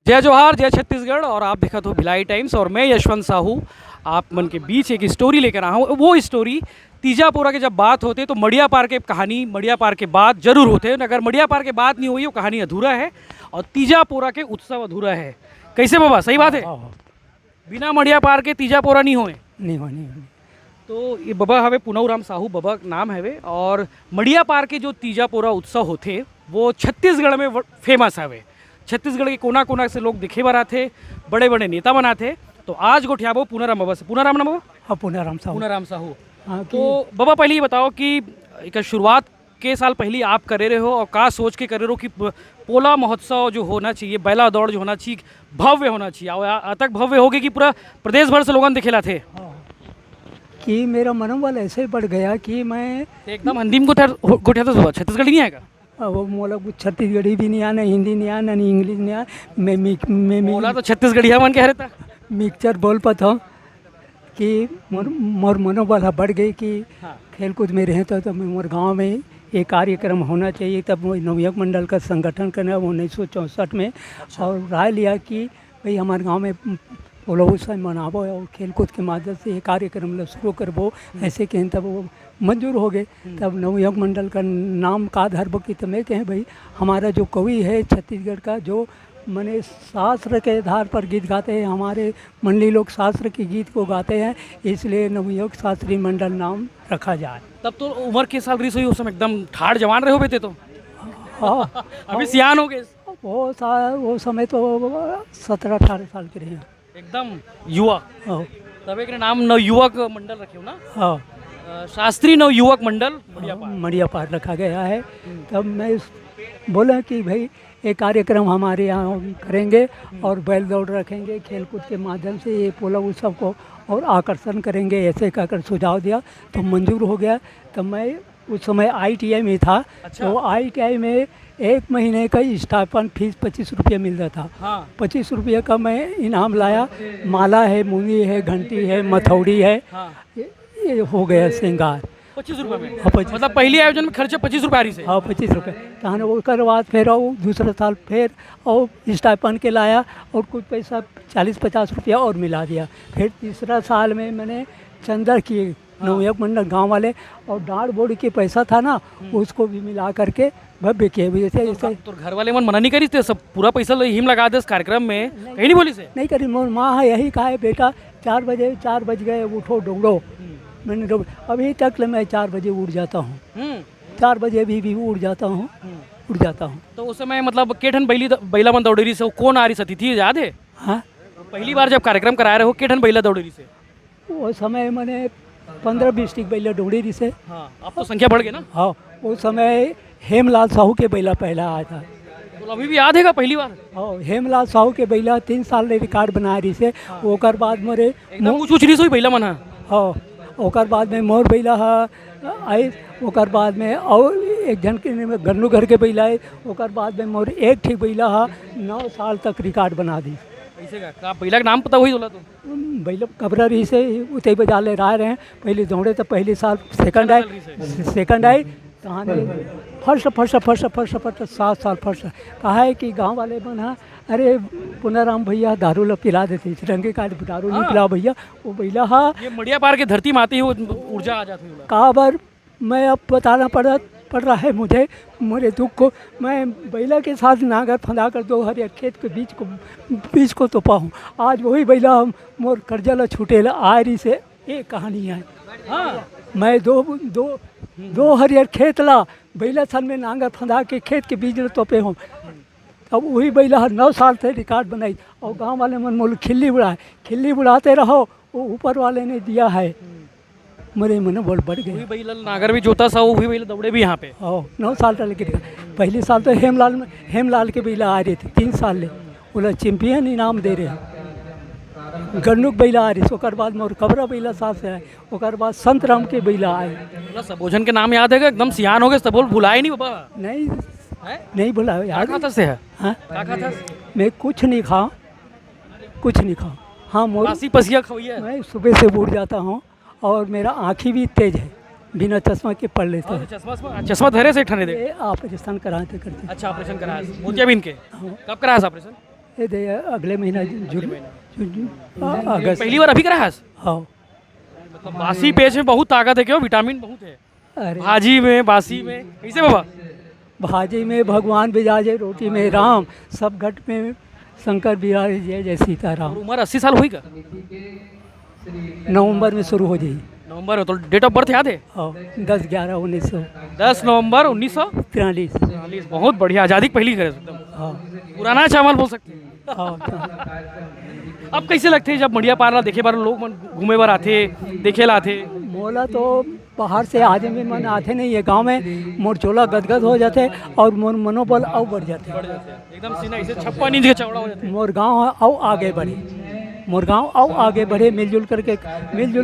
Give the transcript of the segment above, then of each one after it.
जय जोहार, जय छत्तीसगढ़। और आप देखा तो भिलाई टाइम्स और मैं यशवंत साहू आप मन के बीच एक स्टोरी लेकर आया हूँ। वो स्टोरी तीजापुरा की जब बात होते तो मड़िया पार के कहानी मड़िया पार के बाद जरूर होते, अगर मड़िया पार के बात नहीं हुई वो कहानी अधूरा है और तीजापुरा के उत्सव अधूरा है। कैसे बाबा, सही बात है? बिना मड़िया पार के तीजापुरा नहीं होए। नहीं हो नहीं हो। तो ये बाबा हवे पुनौराम साहू बाबा नाम हवे और मड़िया पार के जो तीजापुरा उत्सव होते वो छत्तीसगढ़ में फेमस हवे। छत्तीसगढ़ के कोना कोना से लोग दिखे बर आते, बड़े बड़े नेता बनाते। तो आज गोठियाबो पूनाराम बाबा से। पूनाराम ना बाबा? हाँ पूनाराम साहू। पूनाराम साहू। हाँ तो बाबा पहले ये बताओ कि एक शुरुआत के साल पहले आप करे रहे हो और का सोच के करे रहो कि पोला महोत्सव जो होना चाहिए, बैला दौड़ जो होना चाहिए, भव्य होना चाहिए और अतक भव्य हो गए कि पूरा प्रदेश भर से लोगन दिखेला थे। कि मेरा मनोबल ऐसे बढ़ गया कि मैं एकदम हिंदी में गोठिया तो सुबह छत्तीसगढ़ी नहीं आएगा। वो मोला कुछ छत्तीसगढ़ी भी नहीं आना, हिंदी नहीं आना, नहीं इंग्लिश नहीं आना। मैं बोला तो छत्तीसगढ़ी मन कह रहता मिक्सचर बोल पाता हूँ कि मोर मनोबल बढ़ गई कि खेल कूद में रहता तो मोर गांव में एक कार्यक्रम होना चाहिए। तब वो नवयुवक मंडल का संगठन करना 1964 में। और राय लिया कि भाई हमारे गांव में पोलो उत्सव मनाबो और खेल कूद के माध्यम से ये कार्यक्रम शुरू करबो ऐसे कहें। तब वो मंजूर हो गए। तब नवयुवक मंडल का नाम का धरबो की तो मैं कहें भाई हमारा जो कवि है छत्तीसगढ़ का जो मने शास्त्र के आधार पर गीत गाते हैं, हमारे मंडली लोग शास्त्र के गीत को गाते हैं, इसलिए नवयुवक शास्त्रीय मंडल नाम रखा जाए। तब तो उम्र के साल रही उस समय एकदम ठाड़ जवान रहे हो बेटे तो। हाँ अभी सियान हो गए। वो समय तो 17-18 साल के रहे एकदम युवा। हाँ तब एक नाम नवयुवक मंडल रखे हो ना? हाँ शास्त्रीय नवयुवक मंडल मड़िया पार रखा गया है। तब मैं बोला कि भाई एक कार्यक्रम हमारे यहाँ करेंगे और बैल दौड़ रखेंगे, खेलकूद के माध्यम से ये पोला उत्सव को और आकर्षण करेंगे, ऐसे कहकर सुझाव दिया तो मंजूर हो गया। तो मैं उस समय ITI में था। अच्छा। तो ITI में एक महीने का स्टाइपेंड फीस 25 रुपये मिलता था। हाँ। 25 रुपये का मैं इनाम लाया। माला है, मूंगी है, घंटी है, मथौड़ी है। हाँ। ये हो गया श्रृंगार 25 रुपये में। हाँ 25। मतलब पहले आयोजन में खर्चा 25 रुपये आ रही से। हाँ 25 रुपये। तहन उसके बाद फिर और दूसरा साल फिर और स्टाइपेंड के लाया और कुछ पैसा 40-50 रुपया और मिला दिया। फिर तीसरा साल में मैंने चंदा किए नवयुवक मंडल गांव वाले और डांड बोर्ड के पैसा था ना उसको भी मिला करके भव्य किए भी ऐसे। तो घर वाले मन मना नहीं करी थे, सब पूरा पैसा हिम लगा दे इस कार्यक्रम में, कहीं नहीं बोली से? नहीं करी। मोर माँ यही कहा है बेटा 4 बज गए उठो दौड़ो। मैंने दौड़ अभी तक मैं 4 बजे उठ जाता हूँ। 4 बजे भी उठ जाता हूँ, उठ जाता हूँ। तो उस समय मतलब केठन बैला मन दौड़ेरी से कौन आ रही सती थी याद है? हाँ पहली बार जब कार्यक्रम करा रहे हो केठन बैला दौड़ेरी से? वो समय मैंने 15-20 टिक बैला दौड़ेरी से। हाँ अब तो संख्या बढ़ गई ना? हाँ उस समय हेमलाल साहू के बैला पहला आया था। तो अभी भी याद है पहली बार? हाँ हेमलाल साहू के बैला 3 साल ने रिकॉर्ड बना रही से। ओकर बाद मोरे एकदम कुछ रही सोई बैला मन। हाँ ओकर बाद में मोर बैला आई। ओकर बाद में और एक जन के गन्नू घर के बैला है। ओकर बाद में मोर एक ठीक बैला 9 साल तक रिकॉर्ड बना दी। ऐसे का बैला का नाम पता हुई बोला तो? बैला कबरा रही से उतई बजा ले रहे हैं। पहले दौड़े तो पहले साल सेकंड आई कहानी फर्स्ट 7 साल फर्स्ट। कहा है कि गांव वाले बना अरे पुनाराम भैया दारू ला पिला देते रंगे का दारू नहीं पिला भैया वो बैला। हाँ ये मड़िया पार के धरती में आते ही वो ऊर्जा आ जाती है। कहा बार मैं अब बताना पड़ रहा है मुझे मेरे दुख को। मैं बैला के साथ नागर फंदा कर 2 हरियर खेत के बीच को तोपा हूँ। आज वही बैला मोर कर्जा ला छूटे ला आ रही से ये कहानी है। हाँ मैं दो हरियर खेत ला बैला सन में नांगर फंदा के खेत के बीज ला तोपे हूँ। अब वही बैला 9 साल से रिकॉर्ड बनाई और गांव वाले मन मोल खिल्ली बुढ़ाए खिल्ली बुढ़ाते रहो वो ऊपर वाले ने दिया है। मेरे मन बोल बढ़ गए। बैला नागर भी जोता सा वही बैला दौड़े भी यहाँ पे। हाँ 9 साल तक लेके पहले साल तो हेमलाल के बैला आ रहे थे 3 साल ले बोला चैंपियन इनाम दे रहे हैं। गन्नुक बैला आ रही ओकर बाद मोर कबरा बैला साल से आए। ओकर बाद संत राम के बैला आए। सबोजन के नाम याद है एकदम सियान हो गए सब भुलाए नहीं बाबा? नहीं बोला यार। खाता से है? हाँ खाता मैं कुछ नहीं खा। हाँ मोर पसिया खवैया। मैं सुबह से उठ जाता हूँ और मेरा आँखी भी तेज है बिना चश्मा के पढ़ लेता है। चश्मा धरे से ठने दे ऑपरेशन कराते करते। अच्छा ऑपरेशन कराया मोतियाबिंद के? कब कराया ऑपरेशन? ये दे अगले महीना अगस्त। पहली बार अभी करा है? हाँ। मतलब बासी पेज में बहुत ताकत है, क्यों? विटामिन बहुत है अरे भाजी में, बासी में। कैसे बाबा? भाजी में भगवान बिराजे, रोटी में राम, सब घट में शंकर बिराजे, जय जय सीताराम। और उम्र 80 साल हुई का? नवंबर में शुरू हो जाएगी। नवंबर में? तो डेट ऑफ बर्थ याद है? हाँ, 10/11/1943। 10 नवंबर 1943। बहुत बढ़िया, आज़ादी की पहली खरीद एकदम हाँ पुराना चावल बोल सकते हैं। हाँ। अब कैसे लगते हैं जब मड़िया पारला देखे बार लोग मन घूमे बार आते, देखे ला आते? मोला तो बाहर से आदमी मन आते नहीं है, गांव में मोर चोला गदगद हो जाते और मोर मनोबल और बढ़ जाते। एकदम सीना ऐसे 56 इंच का चौड़ा हो जाता है। मोर गांव और आगे बढ़े, मोर गांव और आगे बढ़े, मिलजुल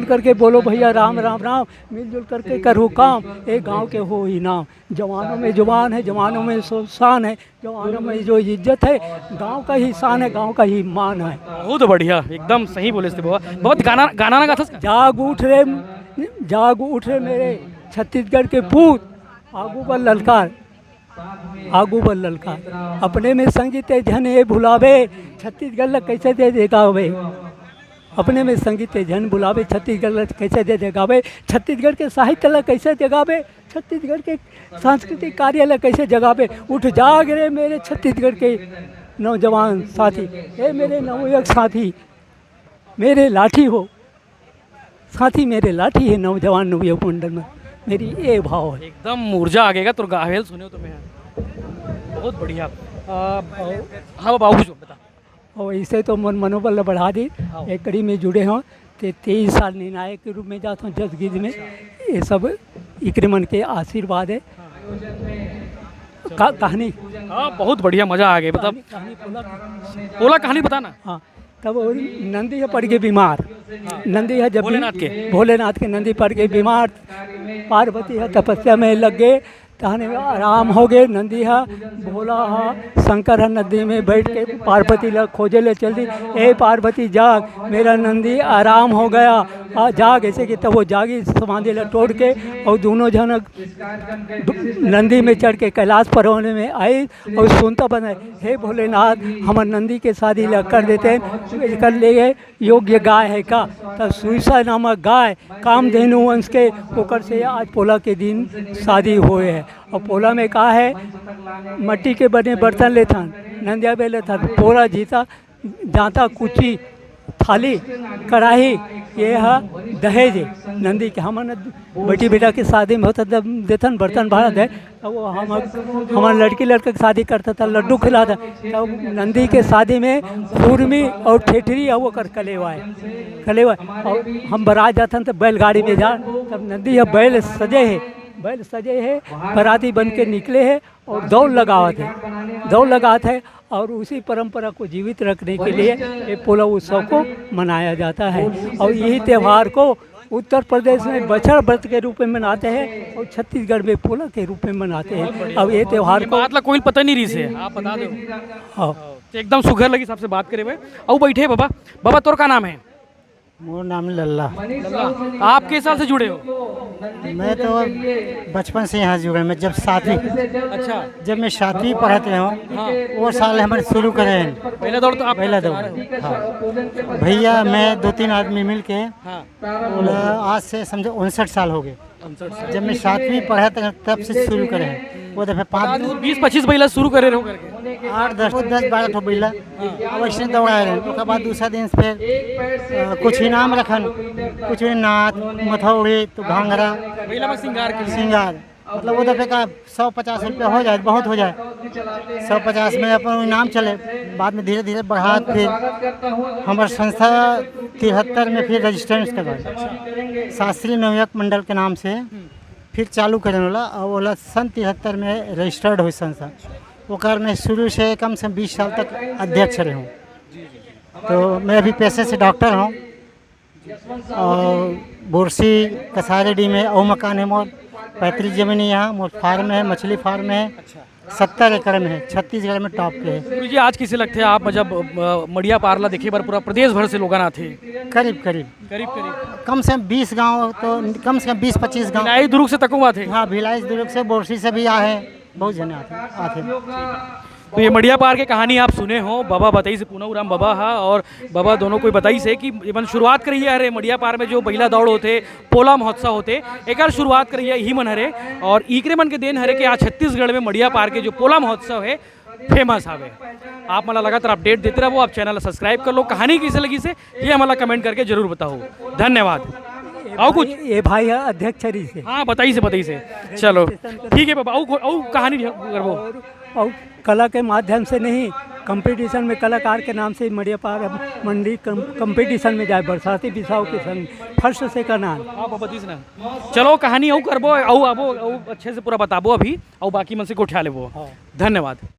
करके बोलो भैया राम राम राम, मिलजुल करके करो काम, एक गांव के हो ही नाम। जवानों में जुबान है, जवानों में शान है, जवानों में जो इज्जत है, गांव का ही शान है, गांव का ही मान है। बहुत बढ़िया, एकदम सही बोले थे बाबा। बहुत गाना गाना ना गाथा? जाग उठ रे मेरे छत्तीसगढ़ के पूत, आगू बल ललकार, आगू बल ललकार। अपने में संगीत जन ये भुलावे, छत्तीसगढ़ ला कैसे दे देगावे। अपने में संगीत जन बुलावे, छत्तीसगढ़ ला कैसे दे देगावे। छत्तीसगढ़ के साहित्य ला कैसे जगावे, छत्तीसगढ़ के सांस्कृतिक कार्य ला कैसे जगावे। उठ जाग रे मेरे छत्तीसगढ़ के नौजवान साथी, हे मेरे नवयुवक साथी, मेरे लाठी हो साथी, मेरे लाठी है नौजवान नवयुवक मंडल में, मेरी ये भाव है। एकदम ऊर्जा आ गएगा तो गावेल सुने तो मैं। बहुत बढ़िया। हाँ बाबू जो बता। और इसे तो मन मनोबल बढ़ा दी। एक कड़ी में जुड़े हों तो 23 साल निर्णायक के रूप में जाता हूँ जसगीत में। ये सब इक्रिमन के आशीर्वाद है। कहानी हाँ बहुत बढ़िया, मज़ा आ गया। मतलब पोला कहानी बताना। हाँ, तब वो नंदी है पड़ गए बीमार। नंदी है जब भोलेनाथ के नंदी पड़ गए बीमार, पार्वती है तपस्या में लग गए, तहने आराम हो गए। नंदी है भोला है, शंकर है नदी में बैठ के पार्वती ला खोजे ले चल दी, ए पार्वती जाग, मेरा नंदी आराम हो गया, जाग। ऐसे कि तब वो जागी, समाधि ला तोड़ के और दोनों जन नंदी में चढ़ के कैलाश पर्वत में आई और सुनता बने, हे भोलेनाथ हमार नंदी के शादी ला कर देते हैं, कर ले गए। योग्य गाय है का? तब सुईसा नामक गाय कामधेनु वंश के ओकर से आज पोला के दिन शादी हुए है। और पोला में कहा है मट्टी के बने बर्तन लेथन, नंदिया बे लेथन, पोला जीता जाता कुची थाली कढ़ाई, ये है दहेज नंदी के। हम बेटी बेटा की शादी में होता तब देथन बर्तन भाड़ा दे, तब वो हमारा लड़की लड़के की शादी करता था, लड्डू खिलाता। तब नंदी के शादी में कूर्मी और ठेठरी और वो कर कलेवा और हम बारात जाते तो बैलगाड़ी में जा, तब नंदी है बैल सजे है, बराती बन के निकले हैं और दौड़ लगाते हैं। और उसी परंपरा को जीवित रखने के लिए ये पोला उत्सव को मनाया जाता है। और यही त्यौहार को उत्तर प्रदेश में बछड़ व्रत के रूप में मनाते हैं और छत्तीसगढ़ में पोला के रूप में मनाते हैं। अब ये त्यौहार को बात कोई पता नहीं रही से आप बता दो। हाँ, तो एकदम सुघर लगी सबसे बात करे हुए। अब बैठे बाबा तोर का नाम है? मोर नाम लल्ला। आप किस साल से जुड़े हो? मैं तो बचपन से यहाँ जुड़ा। मैं जब मैं 7वीं पढ़ते हूँ, वो साल हमारे शुरू करे हैं पहला दौड़। तो आप पहला दौड़। हाँ भैया, मैं 2-3 आदमी मिल के आज से समझो 59 साल हो गए। जब मैं 7वीं पढ़ा तब से शुरू करे हैं। वो दफे 20-25 महिला शुरू करे रहो करके 8-10-12 ठो महिला अवश्य दौड़ा रहे। उसके बाद दूसरा दिन फिर कुछ इनाम रखन, कुछ नाथ मथौड़ी तो घाघरा महिला में सिंगार, मतलब वो दफे का 150 रुपया हो जाए, बहुत हो जाए। 150 में अपन इनाम चले। बाद में धीरे धीरे बढ़ा, फिर हमारे संस्था 73 में फिर रजिस्ट्रेशन करवाए शास्त्रीय नवयुवक मंडल के नाम से, फिर चालू करने वाला। और वाला सन 73 में रजिस्टर्ड हुई संस्था। ओकर में शुरू से कम से कम 20 साल तक अध्यक्ष रहे हूँ। तो मैं अभी पेशे से डॉक्टर हूँ और बोरसी कसारेडी में और मकान है मोर। 35 जमीन यहाँ मोर फार्म है, मछली फार्म है। 70 एकड़ में है, छत्तीसगढ़ में टॉप पे है। गुरु जी आज किसे लगते हैं आप जब मड़िया पारला देखे बार पूरा प्रदेश भर से लोग आते? करीब कम से कम 20 गांव, तो कम से कम 20-25 गांव। भिलाई दुर्ग से तक बात है? हाँ, भिलाई दुर्ग से, बोरसी से भी आए, बहुत जने आते। तो ये मड़िया पार के कहानी आप सुने हो, बाबा बताई से पूना उराम बाबा हा और बाबा दोनों कोई बताई से कि मन शुरुआत करी है अरे मड़िया पार में जो महिला दौड़ होते, पोला महोत्सव होते, एक शुरुआत करी है ही मन हरे और ईकरे मन के देन हरे कि आज छत्तीसगढ़ में मड़िया पार के जो पोला महोत्सव है फेमस हावे। आप मला लगातार अपडेट देते रहो, आप चैनल सब्सक्राइब कर लो, कहानी कैसे लगी से ये हमारा कमेंट करके जरूर बताओ। धन्यवाद। आओ कुछ ये भाई है अध्यक्ष हरी से। हाँ बताई से चलो ठीक है बाबा। आओ कहानी करबो और कला के माध्यम से नहीं, कंपटीशन में कलाकार के नाम से मड़िया पार मंडी कंपटीशन में जाए बरसाती बिसाऊ के संग फर्स्ट से का नाम। हाँ बाबा तीस ना चलो कहानी आओ करबो आओ अच्छे से पूरा बताबो अभी और बाकी मन से को उठा लेबो। धन्यवाद।